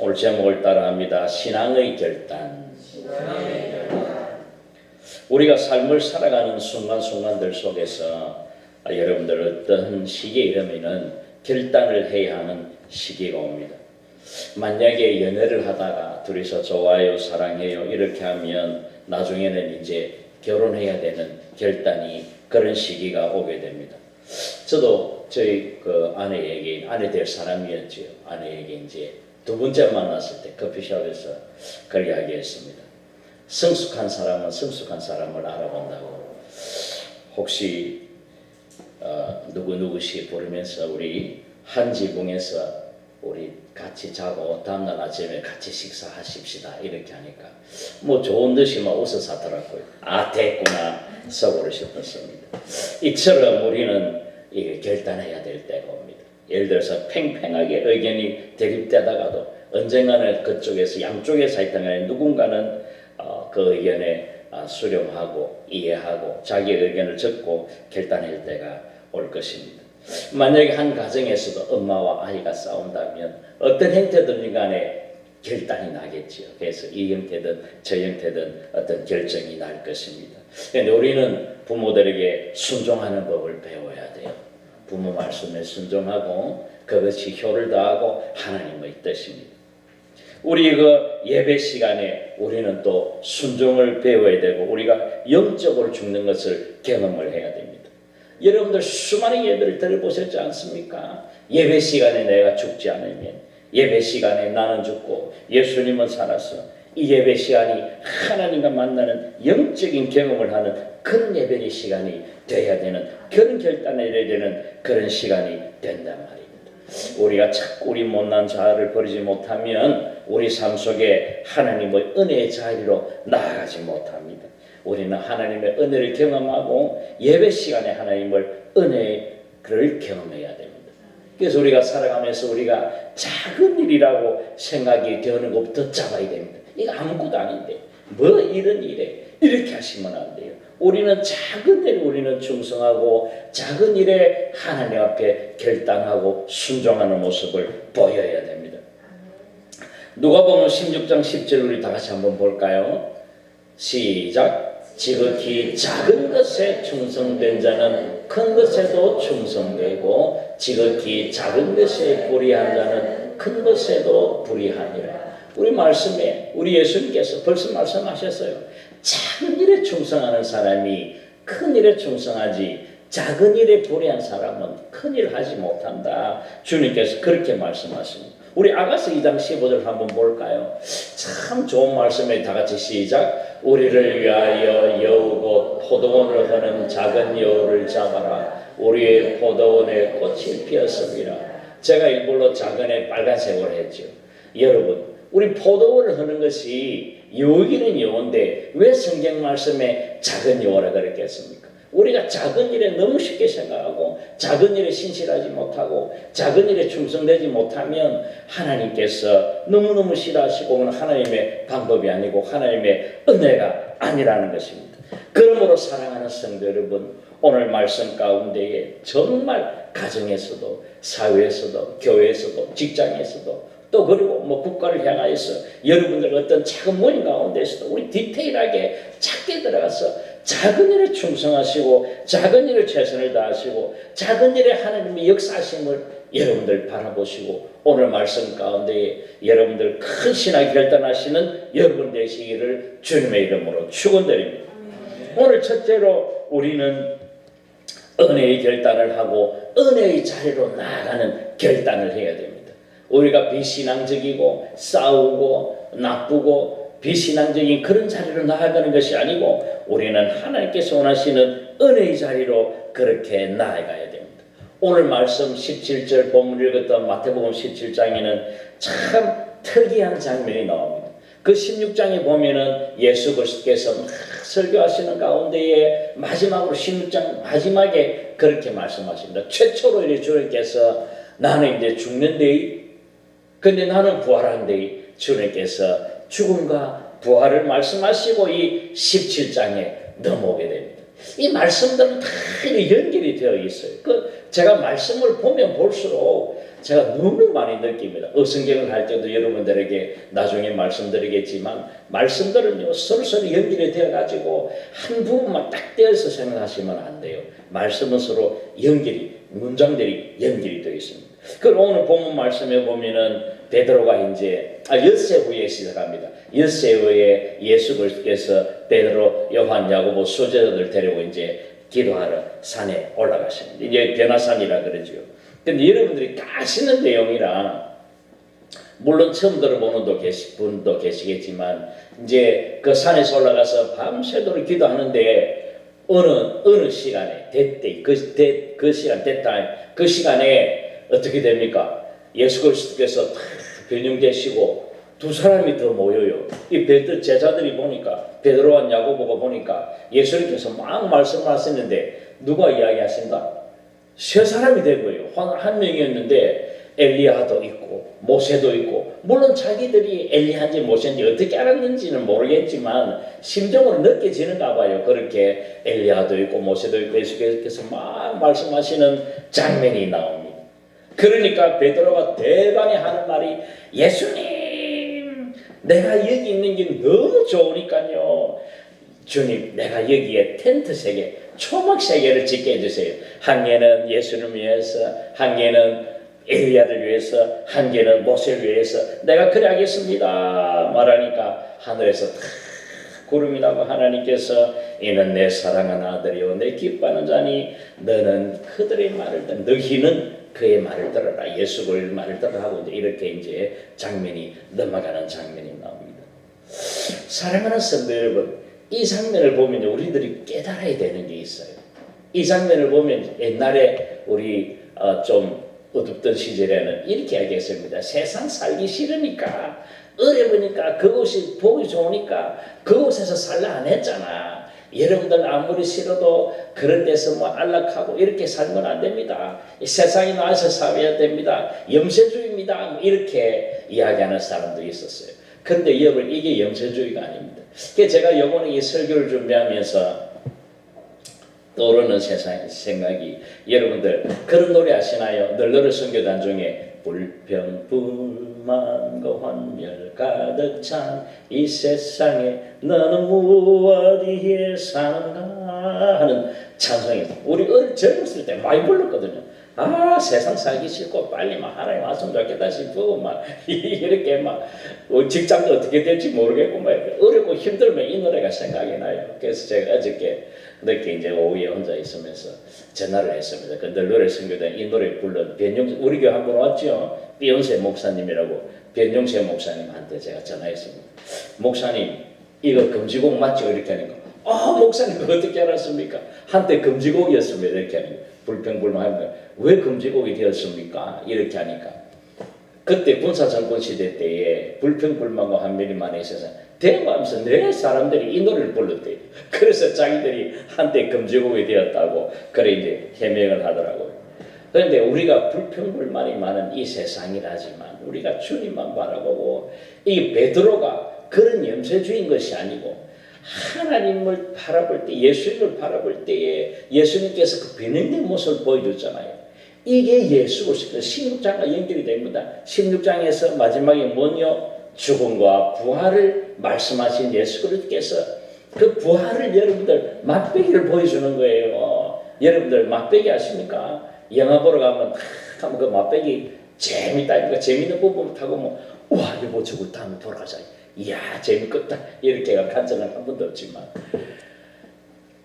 오늘 제목을 따라합니다. 신앙의 결단. 우리가 삶을 살아가는 순간순간들 속에서 여러분들 어떤 시기에 이르면은 결단을 해야 하는 시기가 옵니다. 만약에 연애를 하다가 둘이서 좋아요, 사랑해요 이렇게 하면 나중에는 이제 결혼해야 되는 결단이 그런 시기가 오게 됩니다. 저도 저희 아내 될 사람이었지요. 아내에게 이제 두 번째 만났을 때 커피숍에서 그걸 이야기했습니다. 성숙한 사람은 성숙한 사람을 알아본다고. 혹시 누구누구씨 부르면서 우리 한 지붕에서 우리 같이 자고 다음날 아침에 같이 식사하십시다 이렇게 하니까 뭐 좋은 듯이 막 웃어 하더라고요. 아 됐구나 속으로 싶었습니다. 이처럼 우리는 이게 결단해야 될 때가 옵니다. 예를 들어서 팽팽하게 의견이 대립되다가도 언젠가는 그쪽에서 양쪽에서 있던 간에 누군가는 그 의견에 수렴하고 이해하고 자기 의견을 적고 결단할 때가 올 것입니다. 만약에 한 가정에서도 엄마와 아이가 싸운다면 어떤 형태든 간에 결단이 나겠지요. 그래서 이 형태든 저 형태든 어떤 결정이 날 것입니다. 그런데 우리는 부모들에게 순종하는 법을 배워야 돼요. 부모 말씀에 순종하고 그것이 효를 다하고 하나님의 뜻입니다. 우리 예배 시간에 우리는 또 순종을 배워야 되고 우리가 영적으로 죽는 것을 경험을 해야 됩니다. 여러분들 수많은 예배를 들어보셨지 않습니까? 예배 시간에 내가 죽지 않으면 예배 시간에 나는 죽고 예수님은 살아서 이 예배 시간이 하나님과 만나는 영적인 경험을 하는 그런 예배의 시간이 되어야 되는 그런 결단을 해야 되는 그런 시간이 된단 말입니다. 우리가 자꾸 우리 못난 자아를 버리지 못하면 우리 삶 속에 하나님의 은혜의 자리로 나아가지 못합니다. 우리는 하나님의 은혜를 경험하고 예배 시간에 하나님의 은혜를 경험해야 됩니다. 그래서 우리가 살아가면서 우리가 작은 일이라고 생각이 되는 것부터 잡아야 됩니다. 이거 아무것도 아닌데 뭐 이런 일에 이렇게 하시면 안 돼요. 우리는 작은 일에 우리는 충성하고 작은 일에 하나님 앞에 결단하고 순종하는 모습을 보여야 됩니다. 누가복음 16장 10절 우리 다 같이 한번 볼까요? 시작. 지극히 작은 것에 충성된 자는 큰 것에도 충성되고 지극히 작은 것에 불의한 자는 큰 것에도 불의하니라. 우리 말씀에 우리 예수님께서 벌써 말씀하셨어요. 작은 일에 충성하는 사람이 큰 일에 충성하지 작은 일에 불의한 사람은 큰 일을 하지 못한다. 주님께서 그렇게 말씀하십니다. 우리 아가서 2장 15절 한번 볼까요? 참 좋은 말씀에 다 같이 시작. 우리를 위하여 여우고 포도원을 하는 작은 여우를 잡아라. 우리의 포도원에 꽃이 피었습니다. 제가 일부러 작은 애 빨간색으로 했죠. 여러분 우리 포도원을 하는 것이 여우기는 여우인데 왜 성경 말씀에 작은 여우라 그랬겠습니까? 우리가 작은 일에 너무 쉽게 생각하고 작은 일에 신실하지 못하고 작은 일에 충성되지 못하면 하나님께서 너무너무 싫어하시고 하나님의 방법이 아니고 하나님의 은혜가 아니라는 것입니다. 그러므로 사랑하는 성도 여러분, 오늘 말씀 가운데에 정말 가정에서도 사회에서도 교회에서도 직장에서도 또 그리고 국가를 향하여서 여러분들 어떤 작은 모임 가운데서도 우리 디테일하게 작게 들어가서 작은 일에 충성하시고 작은 일에 최선을 다하시고 작은 일에 하나님의 역사하심을 여러분들 바라보시고 오늘 말씀 가운데 여러분들 큰 신앙 결단하시는 여러분 되시기를 주님의 이름으로 축원드립니다. 오늘 첫째로 우리는 은혜의 결단을 하고 은혜의 자리로 나아가는 결단을 해야 됩니다. 우리가 비신앙적이고 싸우고 나쁘고 비신앙적인 그런 자리로 나아가는 것이 아니고 우리는 하나님께서 원하시는 은혜의 자리로 그렇게 나아가야 됩니다. 오늘 말씀 17절 본문을 읽었던 마태복음 17장에는 참 특이한 장면이 나옵니다. 그 16장에 보면은 예수 그리스도께서 막 설교하시는 가운데에 마지막으로 16장 마지막에 그렇게 말씀하십니다. 최초로 이제 주님께서 나는 이제 죽는데 근데 나는 부활한데 주님께서 죽음과 부활을 말씀하시고 이 17장에 넘어오게 됩니다. 이 말씀들은 다 연결이 되어 있어요. 제가 말씀을 보면 볼수록 제가 너무 많이 느낍니다. 어성경을 할 때도 여러분들에게 나중에 말씀드리겠지만 말씀들은요 서로 연결이 되어가지고 한 부분만 딱 떼어서 생각하시면 안 돼요. 말씀은 서로 문장들이 연결이 되어 있습니다. 그럼 오늘 본문 말씀에 보면은 베드로가 이제 엿새 후에 시작합니다. 엿새 후에 예수 그리스도께서 베드로, 요한, 야고보 수제자들 데리고 이제 기도하러 산에 올라가십니다. 이제 변화산이라 그러죠. 근데 여러분들이 까시는 내용이라 물론 처음 들어보는 분도 계시겠지만 이제 그 산에서 올라가서 밤새도록 기도하는데 어느 시간에 그 시간 됐다. 그 시간에 어떻게 됩니까? 예수 그리스도께서 변형되시고 두 사람이 더 모여요. 이 제자들이 보니까 베드로와 야고보가 보니까 예수님께서 막 말씀하셨는데 누가 이야기하신다? 세 사람이 된 거예요. 한 명이었는데 엘리야도 있고 모세도 있고 물론 자기들이 엘리야인지 모세인지 어떻게 알았는지는 모르겠지만 심정으로 느껴지는가 봐요. 그렇게 엘리야도 있고 모세도 있고 예수께서 막 말씀하시는 장면이 나옵니다. 그러니까 베드로가 대단히 하는 말이 예수님 내가 여기 있는 게 너무 좋으니까요. 주님 내가 여기에 텐트 3개 초막 3개를 짓게 해주세요. 한 개는 예수를 위해서 한 개는 엘리야를 위해서 한 개는 모세를 위해서 내가 그래 하겠습니다 말하니까 하늘에서 구름이 나고 하나님께서 이는 내 사랑하는 아들이요 내 기뻐하는 자니 너는 그들의 말을 너희는 그의 말을 들어라. 예수 그리스도의 말을 들어라 하고 이렇게 이제 장면이 넘어가는 장면이 나옵니다. 사랑하는 성도 여러분, 이 장면을 보면 우리들이 깨달아야 되는 게 있어요. 이 장면을 보면 옛날에 우리 좀 어둡던 시절에는 이렇게 하겠습니다. 세상 살기 싫으니까 어려우니까 그곳이 보기 좋으니까 그곳에서 살라 안 했잖아. 여러분들 아무리 싫어도 그런 데서 뭐 안락하고 이렇게 살면 안 됩니다. 세상에 나와서 살아야 됩니다. 염세주의입니다. 뭐 이렇게 이야기하는 사람도 있었어요. 그런데 여러분 이게 염세주의가 아닙니다. 제가 이번에 이 설교를 준비하면서 떠오르는 생각이 여러분들 그런 노래 아시나요? 널널한 선교단 중에 불평불만과 환멸 가득 찬 이 세상에 너는 무엇이에 사는가 하는 찬송이 우리 젊었을 때 많이 불렀거든요. 아 세상 살기 싫고 빨리 막 하나님 왔으면 좋겠다 싶고 막 이렇게 막 직장도 어떻게 될지 모르겠고 막 어렵고 힘들면 이 노래가 생각이 나요. 그래서 제가 어저께 늦게 이제 오후에 혼자 있으면서 전화를 했습니다. 그 널널한 선교단 이 노래 불른 우리 교회 한 분 왔죠. 비욘세 목사님이라고 변종세 목사님한테 제가 전화했습니다. 목사님 이거 금지곡 맞죠? 이렇게 하니까 목사님 그거 어떻게 알았습니까? 한때 금지곡이었습니다. 이렇게 하니까 불평불만하니까 왜 금지곡이 되었습니까? 이렇게 하니까 그때 군사정권 시대 때에 불평불만과 환멸이 많이 있어서 대모하면서 내 사람들이 이 노래를 불렀대요. 그래서 자기들이 한때 금지곡이 되었다고 그래 이제 해명을 하더라고요. 그런데 우리가 불평불만이 많은 이 세상이라지만 우리가 주님만 바라보고 이 베드로가 그런 염세주의인 것이 아니고 하나님을 바라볼 때 예수님을 바라볼 때에 예수님께서 그 변형된 모습을 보여줬잖아요. 이게 예수 그리스도 16장과 연결이 됩니다. 16장에서 마지막에 뭐냐? 죽음과 부활을 말씀하신 예수 그리스도께서 그 부활을 여러분들 맛배기를 보여주는 거예요. 여러분들 맛배기 아십니까? 영화 보러 가면 그 맛배기 재밌다. 재밌는 부분 타고 우와 여보 저거 다음에 돌아가자. 이야 재밌겠다. 이렇게가 간증을 한 번도 없지만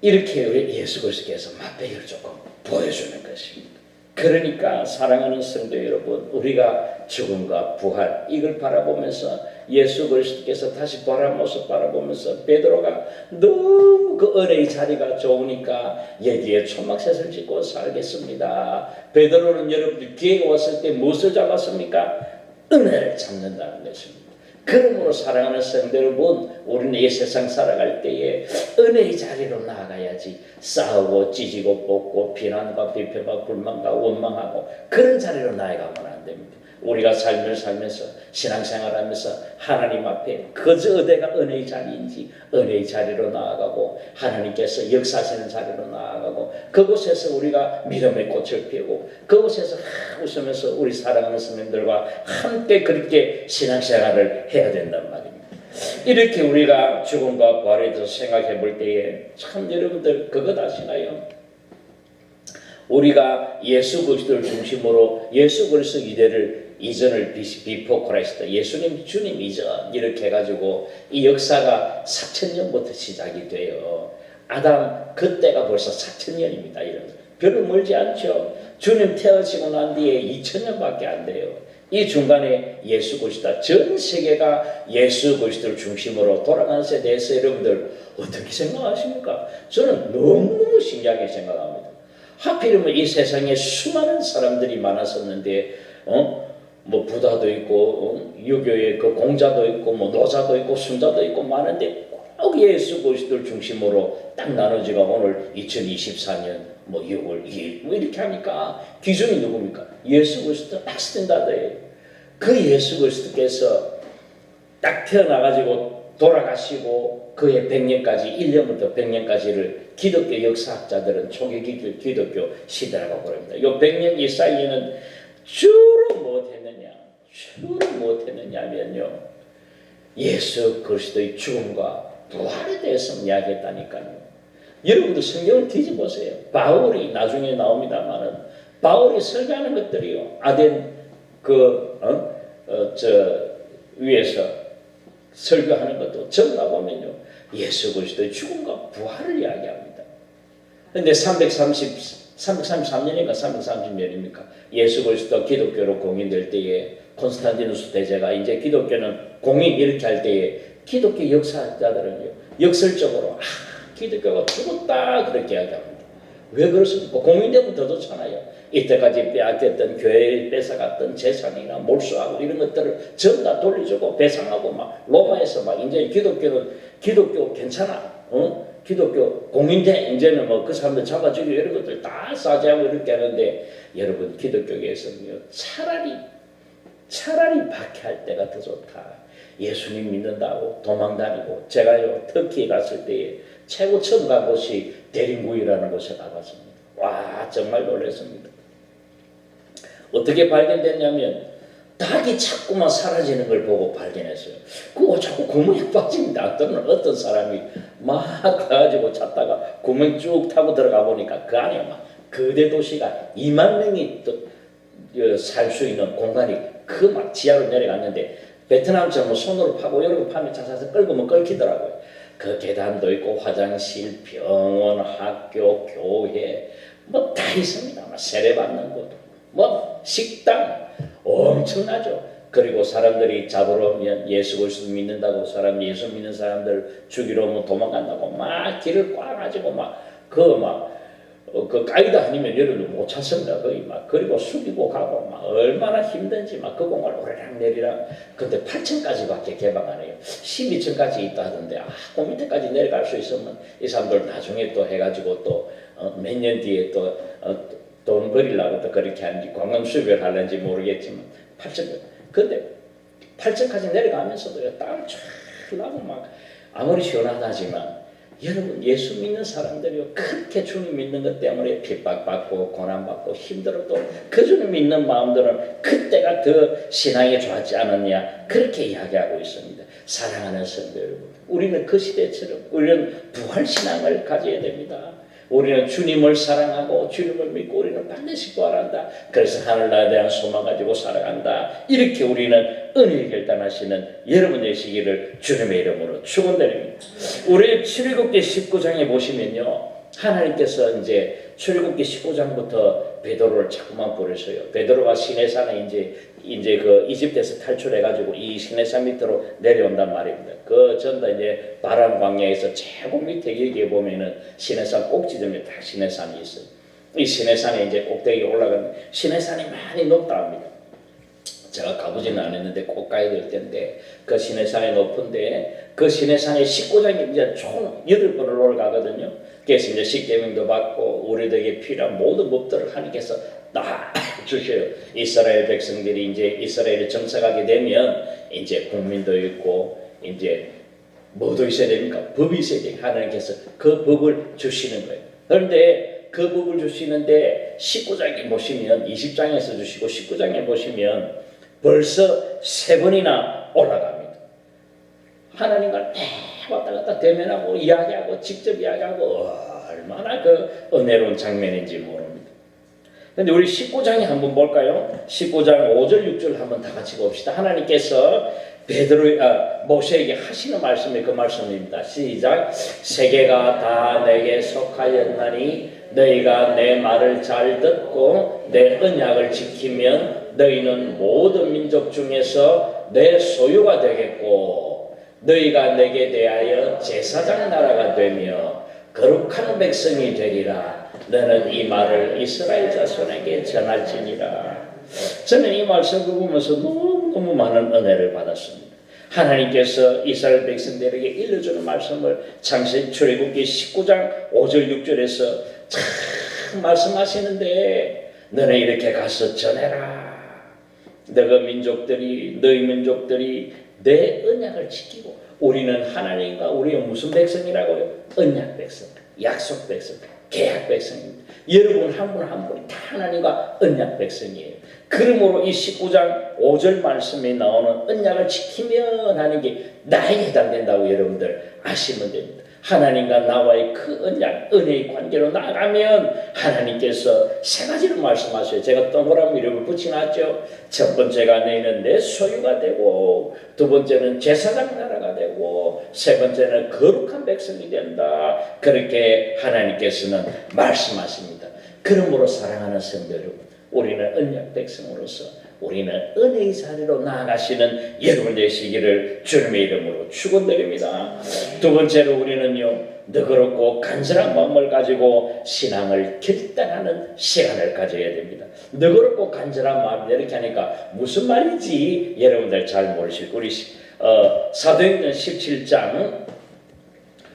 이렇게 우리 예수 그리스도께서 맛배기를 조금 보여주는 것입니다. 그러니까 사랑하는 성도 여러분 우리가 죽음과 부활 이걸 바라보면서 예수 그리스도께서 다시 부활한 모습 바라보면서 베드로가 너무 그 은혜의 자리가 좋으니까 여기에 초막셋을 짓고 살겠습니다. 베드로는 여러분들 기회가 왔을 때 무엇을 잡았습니까? 은혜를 잡는다는 것입니다. 그러므로 사랑하는 성도 여러분 우리는 이 세상 살아갈 때에 은혜의 자리로 나아가야지 싸우고 찢고 뽑고 비난과 비평과 불만과 원망하고 그런 자리로 나아가면 안 됩니다. 우리가 삶을 살면서 신앙생활하면서 하나님 앞에 그저 어디가 은혜의 자리인지 은혜의 자리로 나아가고 하나님께서 역사하시는 자리로 나아가고 그곳에서 우리가 믿음의 꽃을 피우고 그곳에서 웃으면서 우리 사랑하는 성도들과 함께 그렇게 신앙생활을 해야 된단 말입니다. 이렇게 우리가 죽음과 부활에 대해서 생각해 볼 때에 참 여러분들 그것 아시나요? 우리가 예수 그리스도를 중심으로 예수 그리스도 이전을 비포 크라이스트 예수님 주님 이전 이렇게 해가지고 이 역사가 4,000년부터 시작이 돼요. 아담 그때가 벌써 4,000년입니다. 이런 별로 멀지 않죠. 주님 태어지고 난 뒤에 2,000년밖에 안 돼요. 이 중간에 예수 그리스도 전 세계가 예수 그리스도를 중심으로 돌아가는 것에 대해서 여러분들 어떻게 생각하십니까? 저는 너무 신기하게 생각합니다. 하필이면 이 세상에 수많은 사람들이 많았었는데 뭐 부다도 있고 유교의 그 공자도 있고 뭐 노자도 있고 순자도 있고 많은데 꼭 예수 그리스도를 중심으로 딱 나눠지가 오늘 2024년 뭐 6월 2일 뭐 이렇게 하니까 기준이 누굽니까? 예수 그리스도 딱 스탠다드예요. 그 예수 그리스도께서 딱 태어나가지고 돌아가시고 그의 100년까지 1년부터 100년까지를 기독교 역사학자들은 초기 기독교 시대라고 부릅니다. 이 100년 이 사이에는 주로 무엇했느냐면요. 예수 그리스도의 죽음과 부활에 대해서 이야기했다니까요. 여러분도 성경을 뒤집어보세요. 바울이 나중에 나옵니다만은 바울이 설교하는 것들이요. 아덴 위에서 설교하는 것도 전가 보면요. 예수 그리스도의 죽음과 부활을 이야기합니다. 그런데 333년인가 330년입니까? 예수 그리스도 기독교로 공인될 때에 콘스탄티누스 대제가 이제 기독교는 공인 이렇게 할 때에 기독교 역사자들은요. 역설적으로 기독교가 죽었다 그렇게 이야기합니다. 왜 그렇습니까? 공인되면 더 좋잖아요. 이때까지 빼앗겼던 교회에 뺏어갔던 재산이나 몰수하고 이런 것들을 전부 다 돌려주고 배상하고 막 로마에서 막 이제 기독교 괜찮아, 기독교 공인돼 이제는 뭐 그 사람들 잡아주고 이런 것들 다 싸제하고 이렇게 하는데 여러분 기독교계에서는요 차라리 박해할 때가 더 좋다. 예수님 믿는다고 도망다니고 제가요 터키에 갔을 때에 최고 처음 간 곳이 데링구이라는 곳에 가봤습니다. 와 정말 놀랐습니다. 어떻게 발견됐냐면 닭이 자꾸만 사라지는 걸 보고 발견했어요. 그거 자꾸 구멍에 빠집니다. 어떤 사람이 막 가가지고 찾다가 구멍 쭉 타고 들어가 보니까 그 안에 막 거대 도시가 2만 명이 살 수 있는 공간이 그 막 지하로 내려갔는데 베트남처럼 손으로 파고 이렇게 파면 자자자 끌고면 끌히더라고요. 그 계단도 있고 화장실, 병원, 학교, 교회 뭐 다 있습니다. 세례받는 곳, 뭐 식당 엄청나죠. 그리고 사람들이 잡으러 오면 예수 그리스도 믿는다고 예수 믿는 사람들 죽이러 오면 도망간다고 막 길을 꽉 가지고 그 가이드 아니면 여러분들 못 찾습니다. 거의 막 그리고 숙이고 가고 막 얼마나 힘든지 막 그 공을 오르락 내리락. 근데 8층까지밖에 개방 안 해요. 12층까지 있다 하던데 그 밑에까지 내려갈 수 있으면 이 사람들 나중에 또 해가지고 또 몇 년 뒤에 또 돈 벌이려고 또 그렇게 하는지 관광 수입을 하는지 모르겠지만 8층. 근데 8층까지 내려가면서도요 땀 쫙 나고 막 아무리 시원하다지만 여러분 예수 믿는 사람들이요 그렇게 주님 믿는 것 때문에 핍박받고 고난받고 힘들어도 그 주님 믿는 마음들은 그때가 더 신앙이 좋았지 않았냐 그렇게 이야기하고 있습니다. 사랑하는 성도 여러분, 우리는 그 시대처럼 우리는 부활신앙을 가져야 됩니다. 우리는 주님을 사랑하고 주님을 믿고 우리는 반드시 부활한다. 그래서 하늘나라에 대한 소망 가지고 살아간다. 이렇게 우리는 은혜를 결단하시는 여러분 되시기를 주님의 이름으로 축원드립니다. 우리 출애굽기 19장에 보시면요. 하나님께서 이제 출애굽기 19장부터 베드로를 자꾸만 부르셔요. 베드로가 시내산에 이제 그 이집트에서 탈출해가지고 이 시내산 밑으로 내려온단 말입니다. 그 전다 이제 바람 광야에서 최고 밑에 여기에 보면은 시내산 꼭지점에 다 시내산이 있어요. 이 시내산에 이제 꼭대기에 올라가는 시내산이 많이 높다 합니다. 제가 가보지는 않았는데 꼭 가야 될 텐데 그 시내산이 높은데 그 시내산에 19장이 이제 총 8번을 올라가거든요. 그래서 이제 십계명도 받고 우리들에게 필요한 모든 법들을 하나님께서 주셔요. 이스라엘 백성들이 이제 이스라엘에 정착하게 되면 이제 국민도 있고 이제 뭐도 있어야 됩니까? 법이 있어야 돼요. 하나님께서 그 법을 주시는 거예요. 그런데 그 법을 주시는데 19장에 보시면 20장에서 주시고 19장에 보시면 벌써 3번이나 올라갑니다. 하나님과 왔다 갔다 대면하고 이야기하고 직접 이야기하고 얼마나 그 은혜로운 장면인지 모릅니다. 근데 우리 19장에 한번 볼까요? 19장 5절 6절 한번 다 같이 봅시다. 하나님께서 모세에게 하시는 말씀이 그 말씀입니다. 시작. 세계가 다 내게 속하였나니 너희가 내 말을 잘 듣고 내 언약을 지키면 너희는 모든 민족 중에서 내 소유가 되겠고 너희가 내게 대하여 제사장 나라가 되며 거룩한 백성이 되리라. 너는 이 말을 이스라엘 자손에게 전할지니라. 저는 이 말씀을 보면서 너무 많은 은혜를 받았습니다. 하나님께서 이스라엘 백성들에게 일러주는 말씀을 창세기 출애굽기 19장 5절 6절에서 참 말씀하시는데 너네 이렇게 가서 전해라. 너희 민족들이 내 언약을 지키고 우리는 하나님과 우리의 무슨 백성이라고요? 언약 백성, 약속 백성, 계약 백성입니다. 여러분 한 분 한 분이 다 하나님과 언약 백성이에요. 그러므로 이 19장 5절 말씀에 나오는 언약을 지키면 하는 게 나에게 해당된다고 여러분들 아시면 됩니다. 하나님과 나와의 그 언약, 은혜의 관계로 나아가면 하나님께서 3가지를 말씀하셔요. 제가 동그라미 이름을 붙여놨죠. 첫 번째가 너희는 내 소유가 되고, 두 번째는 제사장 나라가 되고, 세 번째는 거룩한 백성이 된다. 그렇게 하나님께서는 말씀하십니다. 그러므로 사랑하는 성도 여러분, 우리는 언약 백성으로서 우리는 은혜의 자리로 나아가시는 여러분 되시기를 주님의 이름으로 축원드립니다. 두 번째로 우리는요, 너그럽고 간절한 마음을 가지고 신앙을 결단하는 시간을 가져야 됩니다. 너그럽고 간절한 마음, 이렇게 하니까 무슨 말인지 여러분들 잘 모르실 거예요. 우리 사도행전 17장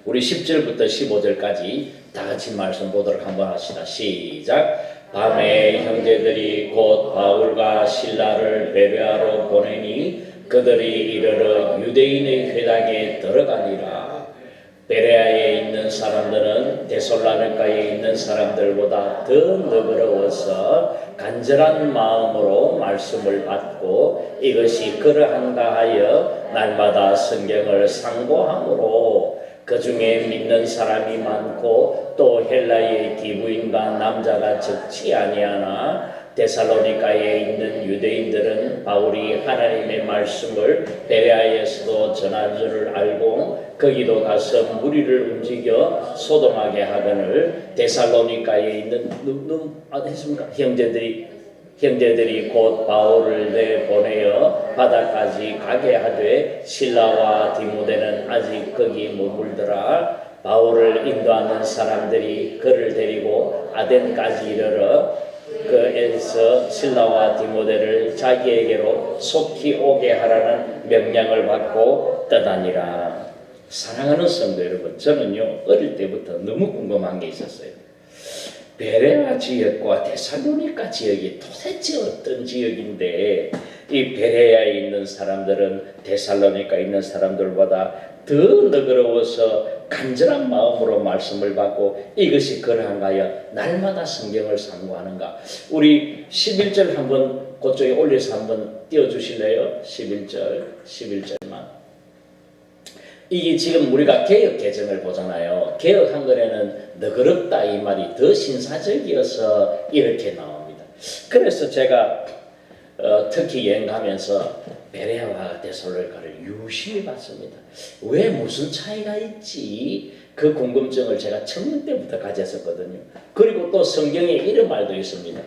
우리 10절부터 15절까지 다 같이 말씀 보도록 한번 합시다. 시작. 밤에 형제들이 곧 바울과 실라를 베레아로 보내니 그들이 이르러 유대인의 회당에 들어가니라. 베레아에 있는 사람들은 데살로니가에 있는 사람들보다 더 너그러워서 간절한 마음으로 말씀을 받고 이것이 그러한가 하여 날마다 성경을 상고함으로 그 중에 믿는 사람이 많고 또 헬라의 기부인과 남자가 적지 아니하나 데살로니가에 있는 유대인들은 바울이 하나님의 말씀을 베레아에서도 전한 줄을 알고 거기도 가서 무리를 움직여 소동하게 하거늘 데살로니가에 있는 형제들이 곧 바울을 내보내어 바다까지 가게 하되 실라와 디모데는 아직 거기 머물더라. 바울을 인도하는 사람들이 그를 데리고 아덴까지 이르러 그에서 실라와 디모데를 자기에게로 속히 오게 하라는 명령을 받고 떠다니라. 사랑하는 성도 여러분, 저는요 어릴 때부터 너무 궁금한 게 있었어요. 베레아 지역과 데살로니가 지역이 도대체 어떤 지역인데 이 베레아에 있는 사람들은 데살로니가에 있는 사람들보다 더 너그러워서 간절한 마음으로 말씀을 받고 이것이 그러한가요? 날마다 성경을 상고하는가? 우리 11절 한번 그쪽에 올려서 한번 띄워주실래요? 11절만. 이게 지금 우리가 개역 개정을 보잖아요. 개역 한글에는 너그럽다 이 말이 더 신사적이어서 이렇게 나옵니다. 그래서 제가 특히 여행 가면서 베레아와 데살로니가를 유심히 봤습니다. 왜 무슨 차이가 있지? 그 궁금증을 제가 청년 때부터 가졌었거든요. 그리고 또 성경에 이런 말도 있습니다.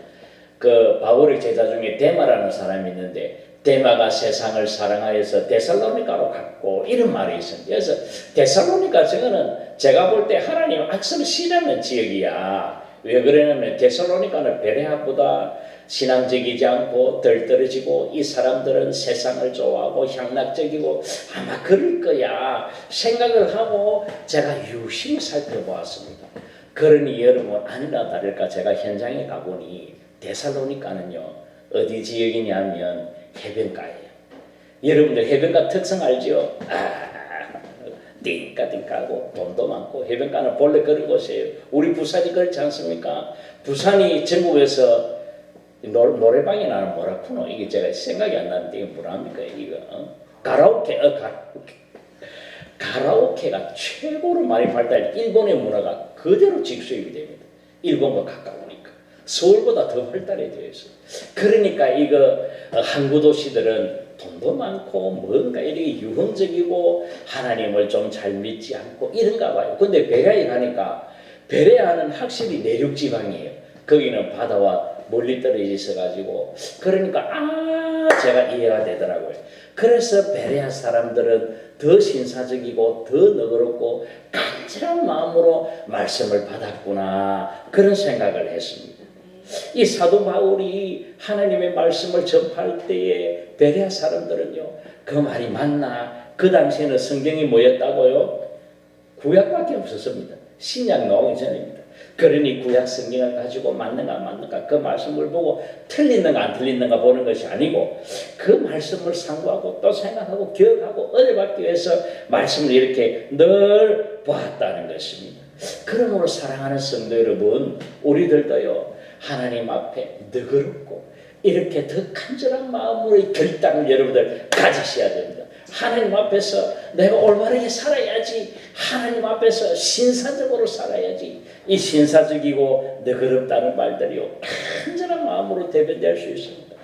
그 바울의 제자 중에 데마라는 사람이 있는데 데마가 세상을 사랑하여서 데살로니가로 갔고 이런 말이 있습니다. 그래서 데살로니가 저거는 제가 볼 때 하나님 악성을 싫어하는 지역이야. 왜 그러냐면 데살로니가는 베레아보다 신앙적이지 않고 덜 떨어지고 이 사람들은 세상을 좋아하고 향락적이고 아마 그럴 거야 생각을 하고 제가 유심히 살펴보았습니다. 그러니 여러분 아니나 다를까 제가 현장에 가보니 데살로니가는요 어디 지역이냐면 해변가예요. 여러분들 해변가 특성 알죠? 띵까띵까하고 돈도 많고 해변가는 본래 그런 곳이에요. 우리 부산이 그렇지 않습니까? 부산이 전국에서 노래방이 나는 뭐라쿠노 이게 제가 생각이 안 나는데 이게 뭐랍니까 이거 가라오케가 최고로 많이 발달. 일본의 문화가 그대로 직수입이 됩니다. 일본과 가까우니까 서울보다 더 발달해 되어 있어요. 그러니까 이거 항구 도시들은 돈도 많고 뭔가 이렇게 유흥적이고 하나님을 좀 잘 믿지 않고 이런가 봐요. 근데 베레아에 가니까 베레아는 확실히 내륙 지방이에요. 거기는 바다와 멀리 떨어져 있어가지고 그러니까 제가 이해가 되더라고요. 그래서 베레아 사람들은 더 신사적이고 더 너그럽고 간절한 마음으로 말씀을 받았구나 그런 생각을 했습니다. 이 사도 바울이 하나님의 말씀을 전파할 때에 베레아 사람들은요 그 말이 맞나? 그 당시에는 성경이 뭐였다고요? 구약밖에 없었습니다. 신약 나오기 전입니다. 그러니 구약 성경을 가지고 맞는가 안 맞는가 그 말씀을 보고 틀리는가 안 틀리는가 보는 것이 아니고 그 말씀을 상고하고 또 생각하고 기억하고 은혜 받기 위해서 말씀을 이렇게 늘 보았다는 것입니다. 그러므로 사랑하는 성도 여러분, 우리들도요 하나님 앞에 너그럽고 이렇게 더 간절한 마음으로 결단을 여러분들 가지셔야 됩니다. 하나님 앞에서 내가 올바르게 살아야지. 하나님 앞에서 신사적으로 살아야지. 이 신사적이고 너그럽다는 말들이요 간절한 마음으로 대변될 수 있습니다.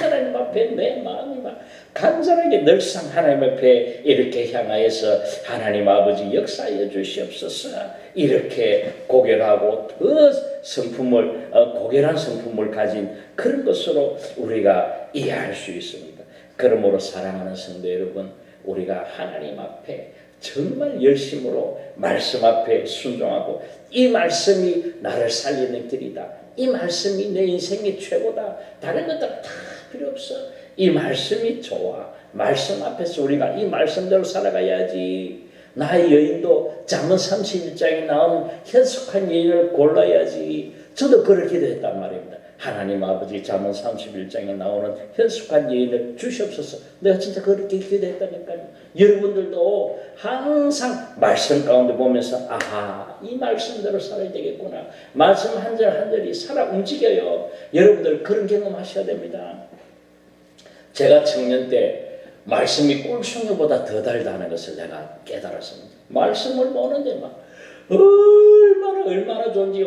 하나님 앞에 내 마음이 막 간절하게 늘상 하나님 앞에 이렇게 향하여서 하나님 아버지 역사해 주시옵소서 이렇게 고결하고 더 성품을 고결한 성품을 가진 그런 것으로 우리가 이해할 수 있습니다. 그러므로 사랑하는 성도 여러분, 우리가 하나님 앞에 정말 열심으로 말씀 앞에 순종하고 이 말씀이 나를 살리는 길이다. 이 말씀이 내 인생의 최고다. 다른 것들 다 필요 없어. 이 말씀이 좋아. 말씀 앞에서 우리가 이 말씀대로 살아가야지. 나의 여인도 잠언 31장에 나오는 현숙한 여인을 골라야지. 저도 그렇게 기도했단 말입니다. 하나님 아버지 잠언 31장에 나오는 현숙한 여인을 주시옵소서. 내가 진짜 그렇게 기도했다니까요. 여러분들도 항상 말씀 가운데 보면서 이 말씀대로 살아야 되겠구나. 말씀 한 절 한 절이 살아 움직여요. 여러분들 그런 경험하셔야 됩니다. 제가 청년 때 말씀이 꿀송이보다 더 달다는 것을 내가 깨달았습니다. 말씀을 보는데 막 얼마나 좋은지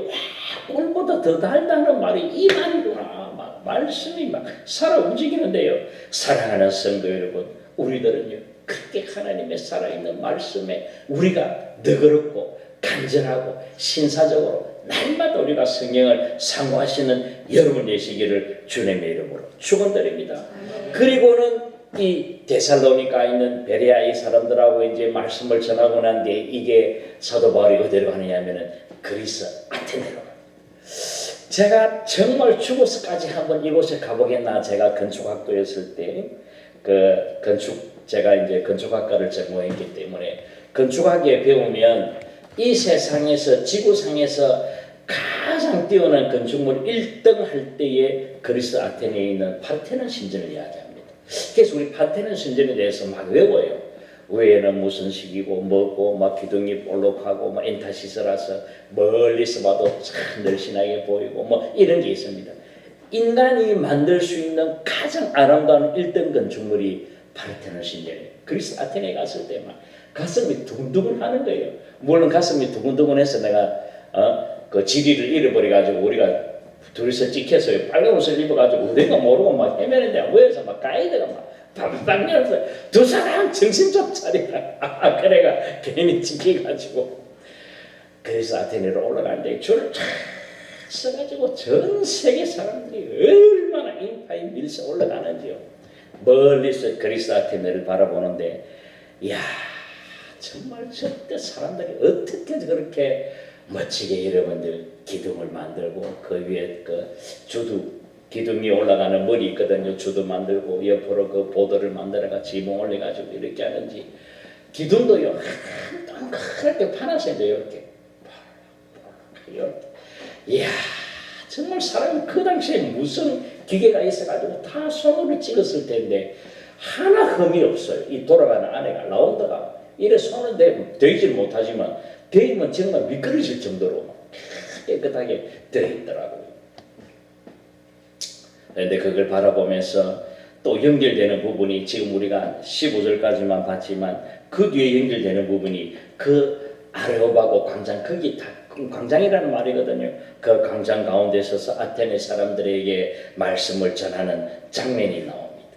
꿀보다 더 달다는 말이 이 말이구나. 막 말씀이 막 살아 움직이는데요. 사랑하는 성도 여러분, 우리들은요 그렇게 하나님의 살아있는 말씀에 우리가 너그럽고 간절하고 신사적으로 날마다 우리가 성경을 상고하시는 여러분 되시기를 주님의 이름으로 축원드립니다. 그리고는 이 데살로니가 있는 베레아의 사람들하고 이제 말씀을 전하고 난 뒤에 이게 사도 바울이 어디로 가느냐면은 그리스 아테네로 가요. 제가 정말 죽어서까지 한번 이곳에 가보겠나. 제가 건축학도였을 때 제가 이제 건축학과를 전공했기 때문에 건축학에 배우면 이 세상에서 지구상에서 가장 뛰어난 건축물 1등 할 때에 그리스 아테네에 있는 파르테논 신전을 이야기합니다. 그래서 우리 파르테논 신전에 대해서 막 외워요. 외에는 무슨 식이고 뭐고 막 기둥이 볼록하고 뭐 엔타시스라서 멀리서 봐도 참 늘씬하게 보이고 뭐 이런 게 있습니다. 인간이 만들 수 있는 가장 아름다운 1등 건축물이 파르테논 신전이에요. 그리스 아테네에 갔을 때 막 가슴이 두근두근 하는 거예요. 물론 가슴이 두근두근해서 내가 그 지리를 잃어버려가지고 우리가 둘이서 찍혀서 빨간 옷을 입어가지고 어딘가 모르고 막 헤매는데 위에서 막 가이드가 막 밤밤 열어서 두 사람 정신 좀 차리라. 그래가 괜히 찍혀가지고 그래서 아테네로 올라가는데 줄을 쫙 서가지고 전 세계 사람들이 얼마나 인파에 밀서 올라가는지요. 멀리서 그리스 아테네를 바라보는데 이야 정말 저때 사람들이 어떻게 그렇게 멋지게 여러분들 기둥을 만들고 그 위에 그 주두 기둥이 올라가는 머리 있거든요. 주도 만들고 옆으로 그 보도를 만들어가 지붕 올려가지고 이렇게 하는지 기둥도요 동그랗게 파놨어요. 이렇게 이야 정말 사람이 그 당시에 무슨 기계가 있어가지고 다 손으로 찍었을 텐데 하나 흠이 없어요. 이 돌아가는 아내가 라운드가 이래 손은 대질 못하지만 대이면 정말 미끄러질 정도로 깨끗하게 되어 있더라고요. 그런데 그걸 바라보면서 또 연결되는 부분이 지금 우리가 15절까지만 봤지만 그 뒤에 연결되는 부분이 그 아레오바고 광장, 거기 다 광장이라는 말이거든요. 그 광장 가운데 서서 아테네 사람들에게 말씀을 전하는 장면이 나옵니다.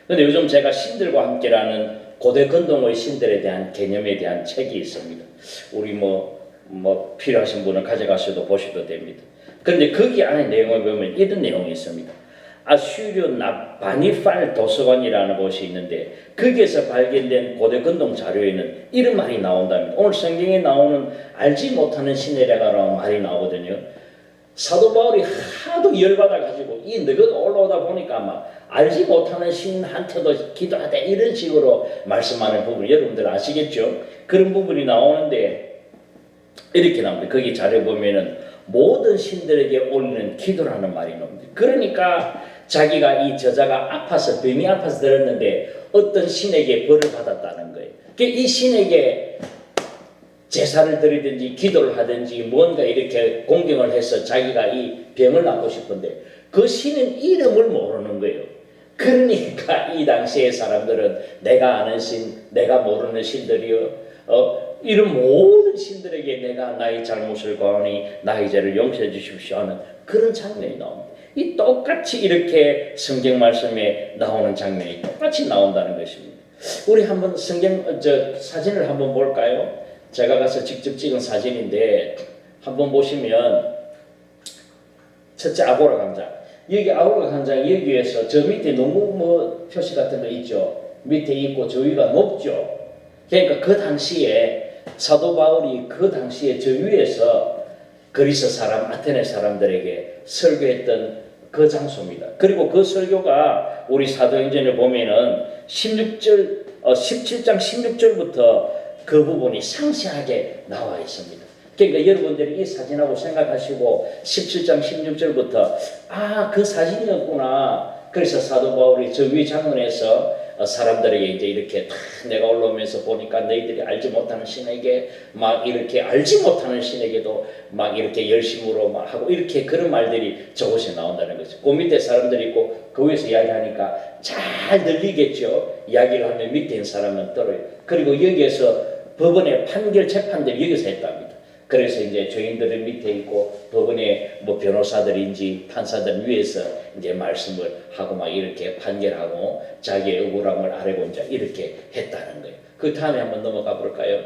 그런데 요즘 제가 신들과 함께라는 고대 근동의 신들에 대한 개념에 대한 책이 있습니다. 우리 뭐 필요하신 분은 가져가셔도 보셔도 됩니다. 그런데 거기 안에 내용을 보면 이런 내용이 있습니다. 아슈르 바니팔 도서관이라는 곳이 있는데 거기에서 발견된 고대 근동 자료에는 이런 말이 나온답니다. 오늘 성경에 나오는 알지 못하는 시내라는 말이 나오거든요. 사도 바울이 하도 열받아가지고 이 너가 올라오다 보니까 아마 알지 못하는 신한테도 기도하다 이런 식으로 말씀하는 부분 여러분들 아시겠죠? 그런 부분이 나오는데 이렇게 나옵니다. 거기 자료 보면은 모든 신들에게 올리는 기도라는 말이 나옵니다. 그러니까 자기가 이 저자가 아파서 병이 아파서 들었는데 어떤 신에게 벌을 받았다는 거예요. 이 신에게 제사를 드리든지 기도를 하든지 뭔가 이렇게 공경을 해서 자기가 이 병을 낫고 싶은데 그 신은 이름을 모르는 거예요. 그러니까 이 당시의 사람들은 내가 아는 신, 내가 모르는 신들이요. 이런 모든 신들에게 내가 나의 잘못을 구하니 나의 죄를 용서해 주십시오 하는 그런 장면이 나옵니다. 이 똑같이 이렇게 성경 말씀에 나오는 장면이 똑같이 나온다는 것입니다. 우리 한번 성경 사진을 한번 볼까요? 제가 가서 직접 찍은 사진인데 한번 보시면 첫째 아고라 광장. 여기 아고라 광장 여기에서 저 밑에 농구 표시 같은 거 있죠. 밑에 있고 저 위가 높죠. 그러니까 그 당시에 사도 바울이 그 당시에 저 위에서 그리스 사람, 아테네 사람들에게 설교했던 그 장소입니다. 그리고 그 설교가 우리 사도행전에 보면은 17장 16절부터 그 부분이 상세하게 나와 있습니다. 그러니까 여러분들이 이 사진하고 생각하시고 17장 16절부터 그 사진이었구나. 그래서 사도 바울이 저 위 장면에서 사람들에게 이제 이렇게 다 내가 올라오면서 보니까 너희들이 알지 못하는 신에게 막 이렇게 알지 못하는 신에게도 막 이렇게 열심으로 막 하고 이렇게 그런 말들이 저곳에 나온다는 거죠. 그 밑에 사람들이 있고 그 위에서 이야기하니까 잘 들리겠죠. 이야기를 하면 밑에 있는 사람은 떨어요. 그리고 여기에서 법원의 판결 재판들이 여기서 했답니다. 그래서 이제 죄인들은 밑에 있고 법원의 뭐 변호사들인지 판사들 위에서 이제 말씀을 하고 막 이렇게 판결하고 자기의 억울함을 아뢰고자 이렇게 했다는 거예요. 그 다음에 한번 넘어가 볼까요?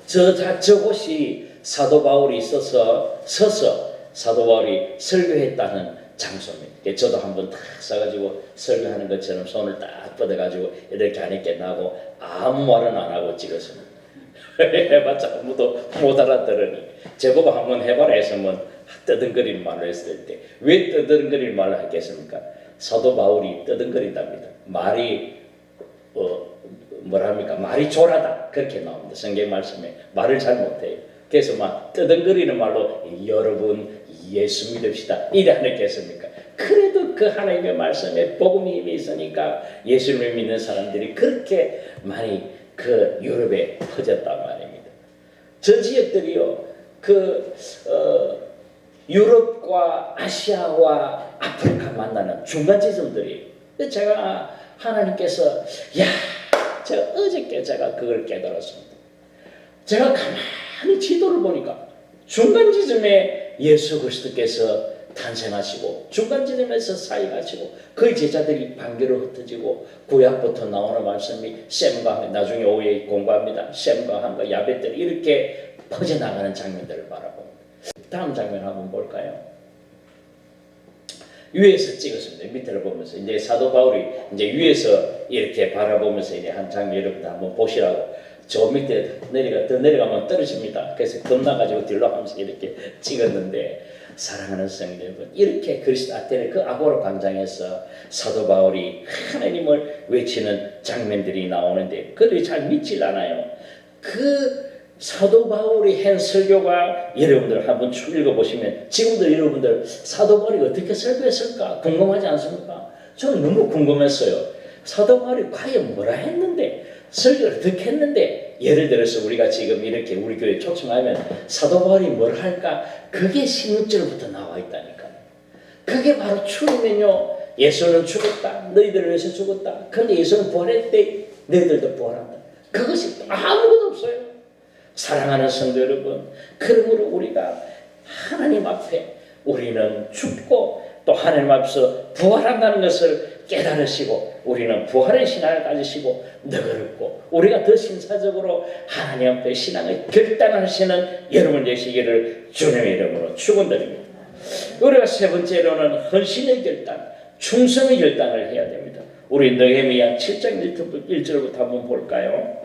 저곳이 사도 바울이 서서 사도 바울이 설교했다는 장소입니다. 저도 한번 딱 써가지고 설교하는 것처럼 손을 딱 뻗어가지고 이렇게 하니까 나고 아무 말은 안 하고 찍었습니다. 해봤자 아무도 못 알아들으니 제보고 한번 해봐라 했으면 떠든거리는 말을 했을 때 왜 떠든거리는 말을 하겠습니까? 사도 바울이 떠든거린답니다. 말이 뭐랍니까? 말이 졸하다 그렇게 나옵니다. 성경 말씀에 말을 잘 못해요. 그래서 막 떠든거리는 말로 여러분 예수 믿읍시다 이래 안 했겠습니까? 그래도 그 하나님의 말씀에 복음이 힘이 있으니까 예수를 믿는 사람들이 그렇게 많이 그 유럽에 퍼졌단 말입니다. 저 지역들이요, 유럽과 아시아와 아프리카 만나는 중간 지점들이. 제가 하나님께서 제가 어저께 제가 그걸 깨달았습니다. 제가 가만히 지도를 보니까 중간 지점에 예수 그리스도께서 탄생하시고 중간 지점에서 사역하시고 그 제자들이 반기로 흩어지고 구약부터 나오는 말씀이 셈과 나중에 오후에 공부합니다. 셈과 함과 야벳들이 이렇게 퍼져나가는 장면들을 바라봅니다. 다음 장면 한번 볼까요? 위에서 찍었습니다. 밑에를 보면서 이제 사도 바울이 이제 위에서 이렇게 바라보면서 이제 한 장면 여러분들 한번 보시라고 저 밑에 더 내려가면 떨어집니다. 그래서 겁나가지고 뒤로 하면서 이렇게 찍었는데 사랑하는 성도 여러분, 이렇게 그리스도 아테네 그 아고라 광장에서 사도 바울이 하나님을 외치는 장면들이 나오는데 그들이 잘 믿질 않아요. 그 사도 바울이 한 설교가 여러분들 한번 쭉 읽어보시면 지금도 여러분들 사도 바울이 어떻게 설교했을까 궁금하지 않습니까? 저는 너무 궁금했어요. 사도 바울이 과연 뭐라 했는데 설교를 어떻게 했는데 예를 들어서 우리가 지금 이렇게 우리 교회 초청하면 사도 바울이 뭘 할까? 그게 16절부터 나와 있다니까. 그게 바로 죽으면요 예수는 죽었다. 너희들을 위해서 죽었다. 근데 예수는 부활했대. 너희들도 부활한다. 그것이 아무것도 없어요. 사랑하는 성도 여러분, 그러므로 우리가 하나님 앞에 우리는 죽고 또 하나님 앞에서 부활한다는 것을 깨달으시고 우리는 부활의 신앙을 가지시고 너그럽고 우리가 더 신사적으로 하나님 앞에 신앙을 결단하시는 여러분 되시기를 주님의 이름으로 축원드립니다. 우리가 세 번째로는 헌신의 결단, 충성의 결단을 해야 됩니다. 우리 느헤미야 7장 1절부터 한번 볼까요?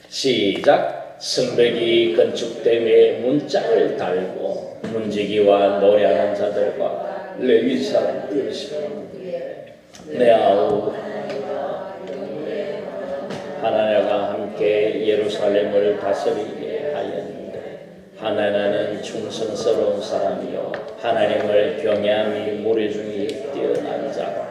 시작. 성벽이 건축됨에 문짝을 달고 문지기와 노래하는 자들과 레위 사람들이 내 아우 하나님과 함께 예루살렘을 다스리게 하였는데 하나나는 충성스러운 사람이요 하나님을 경외함이 무리 중에 뛰어난 자라.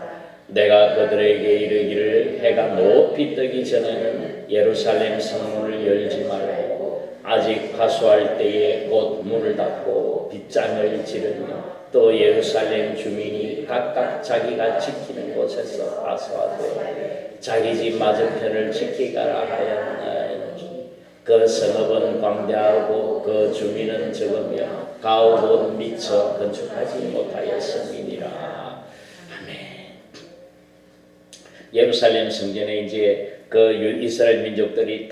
내가 그들에게 이르기를 해가 높이 뜨기 전에는 예루살렘 성문을 열지 말고 아직 파수할 때에 곧 문을 닫고 빗장을 지르며 또 예루살렘 주민이 각각 자기가 지키는 곳에서 파수하되 자기 집 맞은편을 지키가라 하였나니 그 성읍은 광대하고 그 주민은 적으며 가옥은 미처 건축하지 못하였음이니라. 예루살렘 성전에 이제 그 이스라엘 민족들이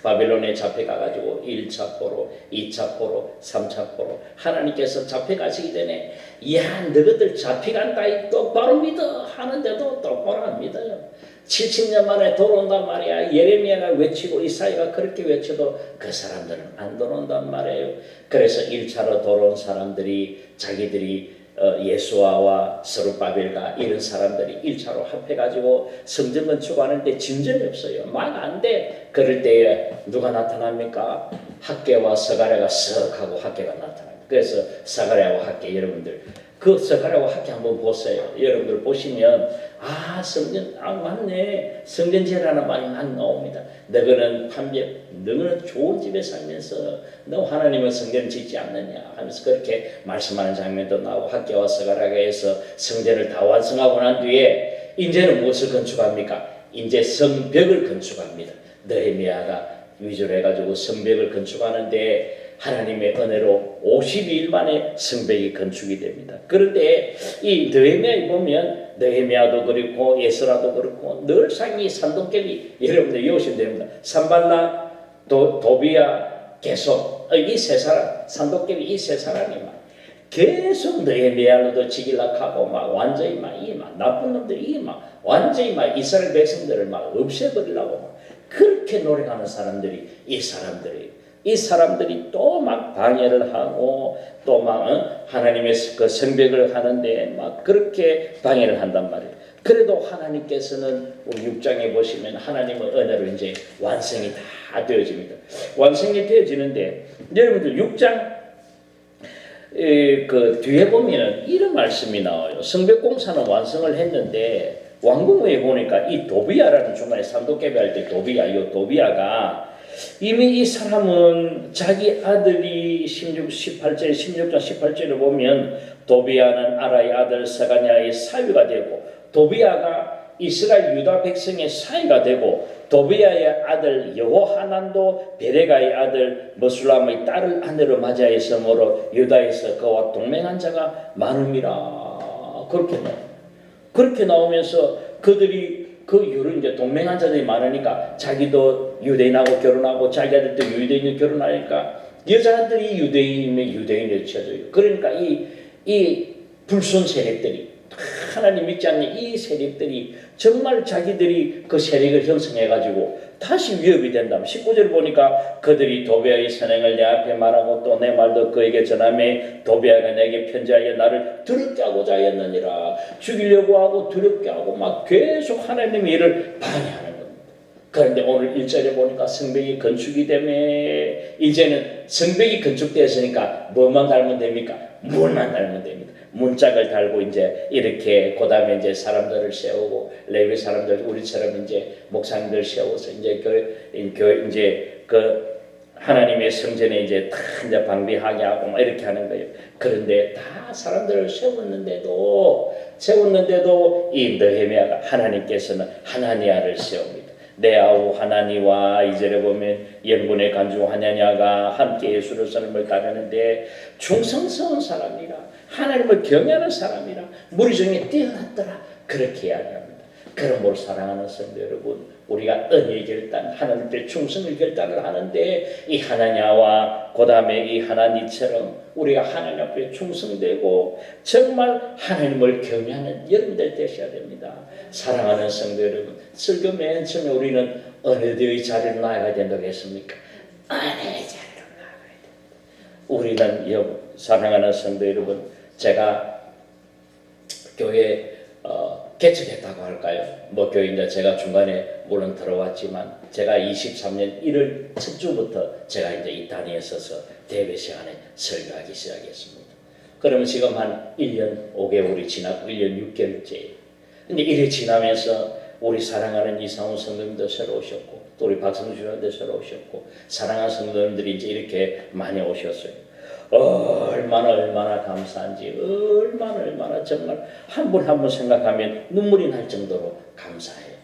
바벨론에 잡혀가가지고 1차 포로, 2차 포로, 3차 포로 하나님께서 잡혀가시기 전에 야 너희들 잡혀간다 똑바로 믿어 하는데도 똑바로 안 믿어요. 70년 만에 돌아온단 말이야. 예레미야가 외치고 이사야가 그렇게 외쳐도 그 사람들은 안 돌아온단 말이에요. 그래서 1차로 돌아온 사람들이 자기들이 예수아와 스룹바벨과 이런 사람들이 1차로 합해가지고 성전 건축하는데 진전이 없어요. 막 안 돼. 그럴 때에 누가 나타납니까? 학개와 스가랴가 쓱 하고 학개가 나타납니다. 그래서 스가랴와 학개 여러분들 그 스가랴와 학개 한번 보세요. 여러분들 보시면 아 성전 맞네. 성전제라는 말이 막 나옵니다. 너는 판별 너는 좋은 집에 살면서 너 하나님은 성전 짓지 않느냐 하면서 그렇게 말씀하는 장면도 나오고 학개와 스가랴에서 성전을 다 완성하고 난 뒤에 이제는 무엇을 건축합니까? 이제 성벽을 건축합니다. 느헤미야가 위주로 해가지고 성벽을 건축하는데 하나님의 은혜로 52일 만에 성벽이 건축이 됩니다. 그런데 이 느헤미야에 보면 느헤미야도 그렇고 에스라도 그렇고 늘상 이 산동ገብ이 여러분들 외우시면 됩니다. 산발라, 도비야, 게솜 이 세 사람 산동ገብ이 이 세 사람이 막 계속 느헤미야로도 지기락하고 막 완전히 막 나쁜 놈들이 막 완전히 막 이스라엘 백성들을 막 없애버리려고 막 그렇게 노력하는 사람들이 이 사람들이 또 막 방해를 하고 또 막 하나님의 그 성벽을 하는데 막 그렇게 방해를 한단 말이에요. 그래도 하나님께서는 우리 6장에 보시면 하나님의 은혜로 이제 완성이 다 되어집니다. 완성이 되어지는데 여러분들 6장 그 뒤에 보면 이런 말씀이 나와요. 성벽 공사는 완성을 했는데 왕궁에 보니까 이 도비야라는 중간에 산도깨비 할 때 도비야가 이미 이 사람은 자기 아들이 16장 18절을 보면 도비야는 아라의 아들 스가냐의 사위가 되고 도비야가 이스라엘 유다 백성의 사위가 되고 도비야의 아들 여호하난도 베레가의 아들 머술람의 딸을 아내로 맞이하였으므로 유다에서 그와 동맹한 자가 많음이라. 그렇게 나오면서 그들이 그 이유를 이제 동맹한 자들이 많으니까 자기도 유대인하고 결혼하고 자기 아들도 유대인을 결혼하니까 여자들이 유대인을 쳐줘요. 그러니까 이 불순 세력들이 하나님 믿지 않는 이 세력들이 정말 자기들이 그 세력을 형성해가지고 다시 위협이 된다면 19절 보니까 그들이 도비야의 선행을 내 앞에 말하고 또 내 말도 그에게 전하매 도비야가 내게 편지하여 나를 두렵게 하고자 하였느니라. 죽이려고 하고 두렵게 하고 막 계속 하나님의 일을 방해하는 겁니다. 그런데 오늘 1절에 보니까 성벽이 건축이 되면 이제는 성벽이 건축되었으니까 뭐만 달면 됩니까? 문만 달면 됩니다. 문짝을 달고 이제 이렇게 그다음에 이제 사람들을 세우고 레위 사람들 우리처럼 이제 목사님들 세워서 이제 이제 그 하나님의 성전에 이제 다 이제 방비하게 하고 막 이렇게 하는 거예요. 그런데 다 사람들을 세웠는데도 이 느헤미야가 하나님께서는 하나니야를 세웁니다. 내 아우 하나니와 이절에 보면 영분의 간주 하나니야가 함께 예루살렘을 따르는데 충성스러운 사람이라 하나님을 경외하는 사람이라 무리 중에 뛰어났더라 그렇게 이야기합니다. 그러므로 사랑하는 성도 여러분, 우리가 은혜의 결단, 하나님께 충성의 결단을 하는데 이 하나냐와 그 다음에 이 하나니처럼 우리가 하나님 앞에 충성되고 정말 하나님을 경외하는 여러분들 되셔야 됩니다. 사랑하는 성도 여러분, 설교 맨 처음에 우리는 어느 데의 자리로 나아가야 된다고 했습니까? 은혜의 자리로 나아가야 됩니다. 우리는 사랑하는 성도 여러분, 제가 교회 개척했다고 할까요? 뭐 교회 이제 제가 중간에 물론 들어왔지만 제가 23년 1월 첫 주부터 제가 이제 이 단위에 서서 대회 시간에 설교하기 시작했습니다. 그러면 지금 한 1년 5개월이 지나고 1년 6개월째. 근데 이래 지나면서 우리 사랑하는 이상훈 성도님도 새로 오셨고 또 우리 박성주 교수님도 새로 오셨고 사랑하는 성도님들이 이제 이렇게 많이 오셨어요. 얼마나 감사한지 얼마나 정말 한 분 한 분 생각하면 눈물이 날 정도로 감사해요.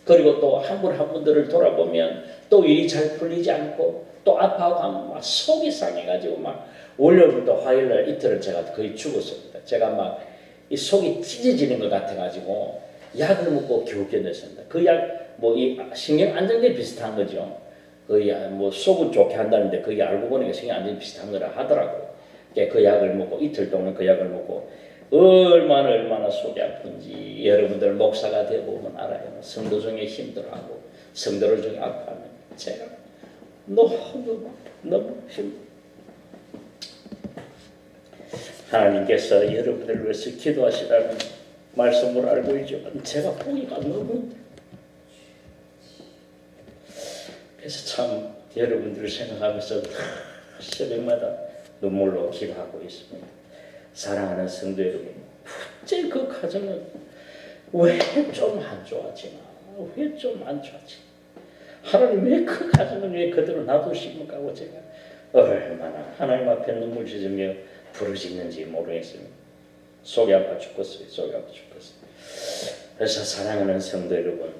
그리고 또 한 분 한 분들을 돌아보면 또 일이 잘 풀리지 않고 또 아파하고 하면 막 속이 상해가지고 막 월요일부터 화요일날 이틀을 제가 거의 죽었습니다. 제가 막 이 속이 찢어지는 것 같아가지고 약을 먹고 겨우 견뎠습니다. 그 약 뭐 이 신경 안정제 비슷한 거죠. 거의 뭐 속을 좋게 한다는데 그게 알고 보니까 신경 안정제 비슷한 거라 하더라고요. 그 약을 먹고 이틀 동안 그 약을 먹고 얼마나 속이 아픈지 여러분들 목사가 되어보면 알아요. 성도 중에 힘들어하고 성도를 중에 아파하면 제가 너무 힘들어요. 하나님께서 여러분들을 위해서 기도하시라는 말씀을 알고 있지만 제가 보기가 너무 그래서 참 여러분들을 생각하면서 새벽마다 눈물로 기도하고 있습니다. 사랑하는 성도 여러분, 어째 그 가정은 왜 좀 안 좋아지나? 왜 좀 안 좋아지나? 하나님 왜 그 가정을 왜 그대로 놔두십니까? 하고 제가 얼마나 하나님 앞에 눈물 짖으며 부르짖는지 모르겠습니다. 속이 아파 죽겠어요. 그래서 사랑하는 성도 여러분,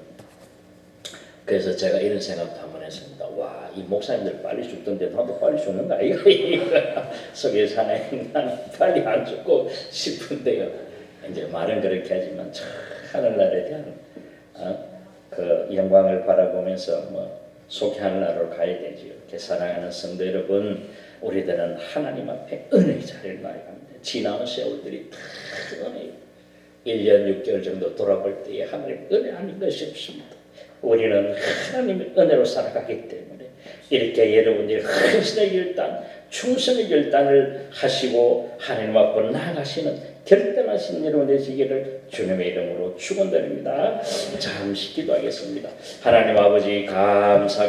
그래서 제가 이런 생각도 한번 했습니다. 와, 이 목사님들 빨리 죽던데 나도 빨리 죽는다 이거 속에 사는 인간 빨리 안 죽고 싶은데요. 이제 말은 그렇게 하지만 참 하늘나라에 대한 그 영광을 바라보면서 뭐 속히 하늘나라로 가야 되지요. 이렇게 사랑하는 성도 여러분, 우리들은 하나님 앞에 은혜의 자리를 나아갑니다. 지나온 세월들이 다 은혜. 1년 6개월 정도 돌아볼 때에 하나님 은혜 아닌 것이 없습니다. 우리는 하나님의 은혜로 살아가기 때문에 이렇게 여러분들이 헌신의 결단, 충성의 결단을 하시고 하나님 앞으로 나아가시는 결단하신 여러분 되시기를 주님의 이름으로 축원드립니다. 잠시 기도하겠습니다. 하나님 아버지 감사